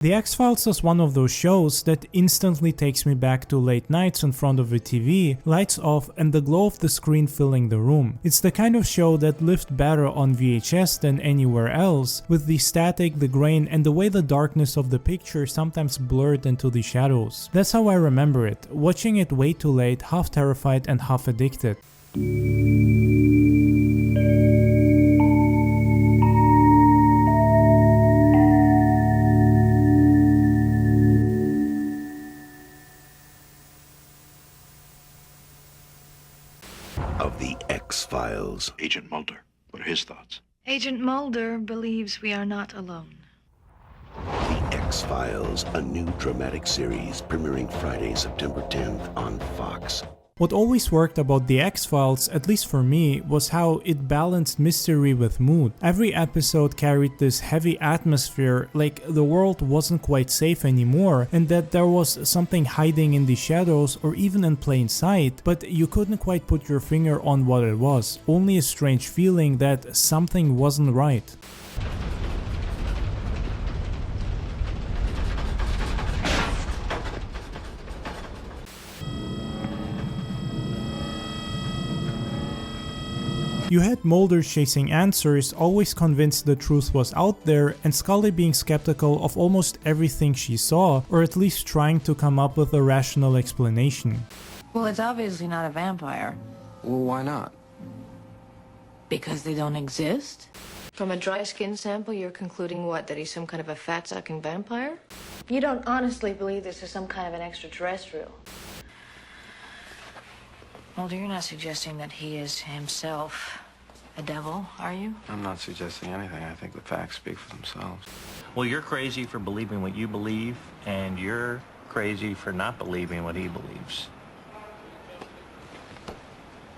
The X-Files is one of those shows that instantly takes me back to late nights in front of a TV, lights off, and the glow of the screen filling the room. It's the kind of show that lived better on VHS than anywhere else, with the static, the grain, and the way the darkness of the picture sometimes blurred into the shadows. That's how I remember it, watching it way too late, half terrified and half addicted. Of the X-Files. Agent Mulder, what are his thoughts? Agent Mulder believes we are not alone. The X-Files, a new dramatic series premiering Friday, September 10th on Fox. What always worked about the X-Files, at least for me, was how it balanced mystery with mood. Every episode carried this heavy atmosphere, like the world wasn't quite safe anymore, and that there was something hiding in the shadows or even in plain sight, but you couldn't quite put your finger on what it was, only a strange feeling that something wasn't right. You had Mulder chasing answers, always convinced the truth was out there, and Scully being skeptical of almost everything she saw, or at least trying to come up with a rational explanation. Well, it's obviously not a vampire. Well, why not? Because they don't exist? From a dry skin sample, you're concluding what? That he's some kind of a fat-sucking vampire? You don't honestly believe this is some kind of an extraterrestrial? Mulder, you're not suggesting that he is himself a devil, are you? I'm not suggesting anything. I think the facts speak for themselves. Well, you're crazy for believing what you believe, and you're crazy for not believing what he believes.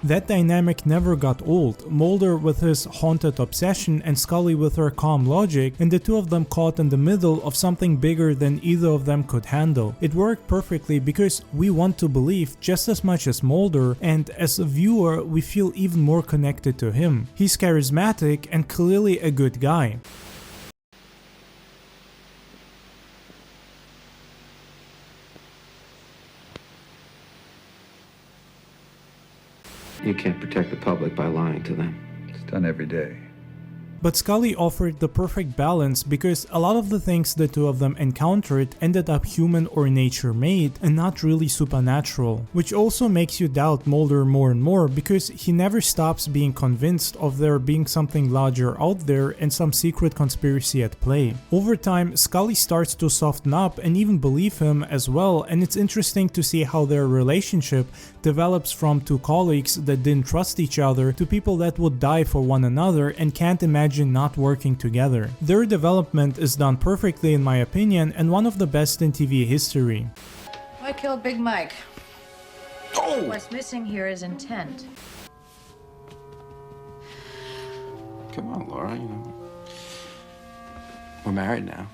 That dynamic never got old, Mulder with his haunted obsession and Scully with her calm logic, and the two of them caught in the middle of something bigger than either of them could handle. It worked perfectly because we want to believe just as much as Mulder, and as a viewer we feel even more connected to him. He's charismatic and clearly a good guy. You can't protect the public by lying to them. It's done every day. But Scully offered the perfect balance because a lot of the things the two of them encountered ended up human or nature made and not really supernatural, which also makes you doubt Mulder more and more because he never stops being convinced of there being something larger out there and some secret conspiracy at play. Over time, Scully starts to soften up and even believe him as well, and it's interesting to see how their relationship develops from two colleagues that didn't trust each other to people that would die for one another and can't imagine not working together. Their development is done perfectly in my opinion and one of the best in TV history. Why kill Big Mike? Oh! What's missing here is intent. Come on, Laura, we're married now.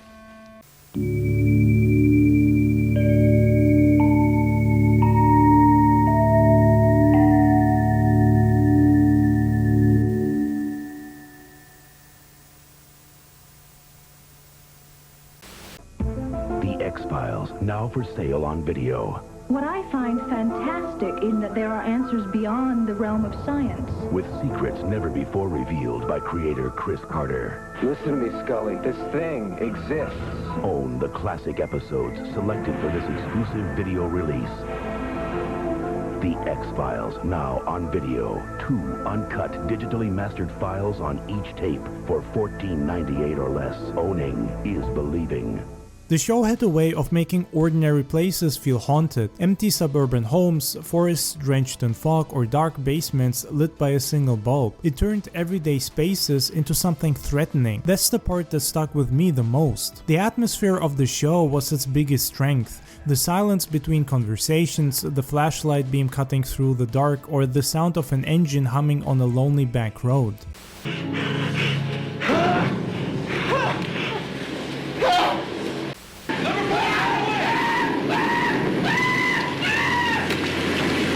X-Files, now for sale on video. What I find fantastic is that there are answers beyond the realm of science. With secrets never before revealed by creator Chris Carter. Listen to me, Scully. This thing exists. Own the classic episodes selected for this exclusive video release. The X-Files, now on video. 2 uncut, digitally mastered files on each tape for $14.98 or less. Owning is believing. The show had a way of making ordinary places feel haunted. Empty suburban homes, forests drenched in fog, or dark basements lit by a single bulb. It turned everyday spaces into something threatening. That's the part that stuck with me the most. The atmosphere of the show was its biggest strength. The silence between conversations, the flashlight beam cutting through the dark, or the sound of an engine humming on a lonely back road.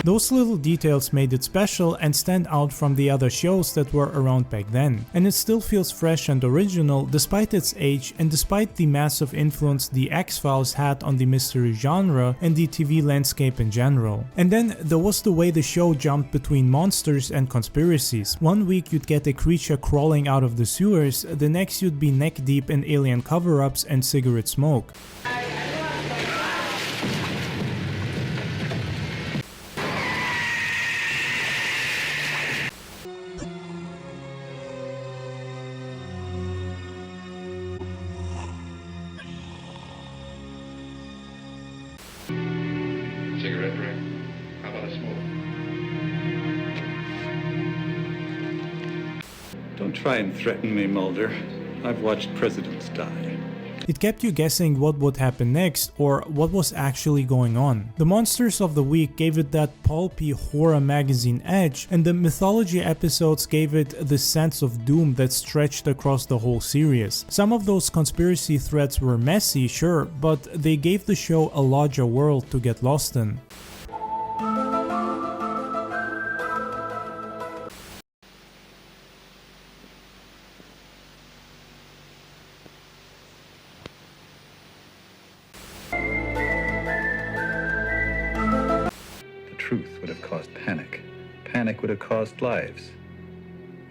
Those little details made it special and stand out from the other shows that were around back then, and it still feels fresh and original despite its age and despite the massive influence the X-Files had on the mystery genre and the TV landscape in general. And then there was the way the show jumped between monsters and conspiracies. One week you'd get a creature crawling out of the sewers, the next you'd be neck deep in alien cover-ups and cigarette smoke. Cigarette break? How about a smoke? Don't try and threaten me, Mulder. I've watched presidents die. It kept you guessing what would happen next or what was actually going on. The monsters of the week gave it that pulpy horror magazine edge, and the mythology episodes gave it the sense of doom that stretched across the whole series. Some of those conspiracy threads were messy, sure, but they gave the show a larger world to get lost in. Truth would have caused panic. Panic would have caused lives.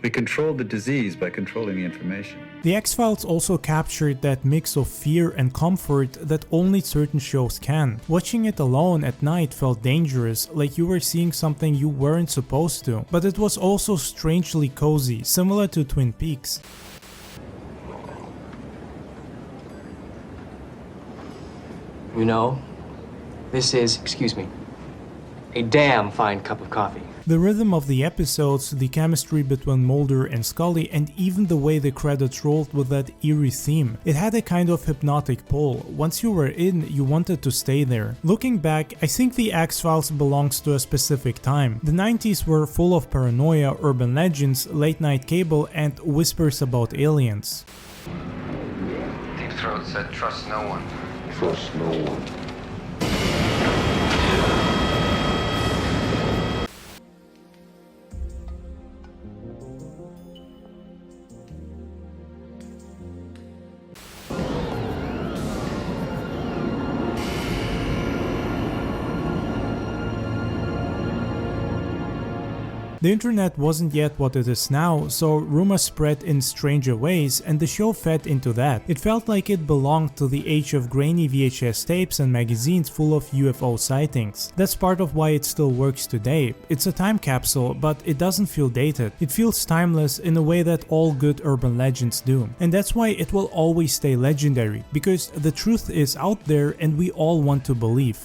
We controlled the disease by controlling the information. The X-Files also captured that mix of fear and comfort that only certain shows can. Watching it alone at night felt dangerous, like you were seeing something you weren't supposed to, but it was also strangely cozy, similar to Twin Peaks. You know, this is, excuse me, a damn fine cup of coffee. The rhythm of the episodes, the chemistry between Mulder and Scully, and even the way the credits rolled with that eerie theme. It had a kind of hypnotic pull. Once you were in, you wanted to stay there. Looking back, I think the X-Files belongs to a specific time. The 90s were full of paranoia, urban legends, late night cable, and whispers about aliens. Deep Throat said trust no one. Trust no one. The internet wasn't yet what it is now, so rumors spread in stranger ways, and the show fed into that. It felt like it belonged to the age of grainy VHS tapes and magazines full of UFO sightings. That's part of why it still works today. It's a time capsule, but it doesn't feel dated. It feels timeless in a way that all good urban legends do. And that's why it will always stay legendary, because the truth is out there and we all want to believe.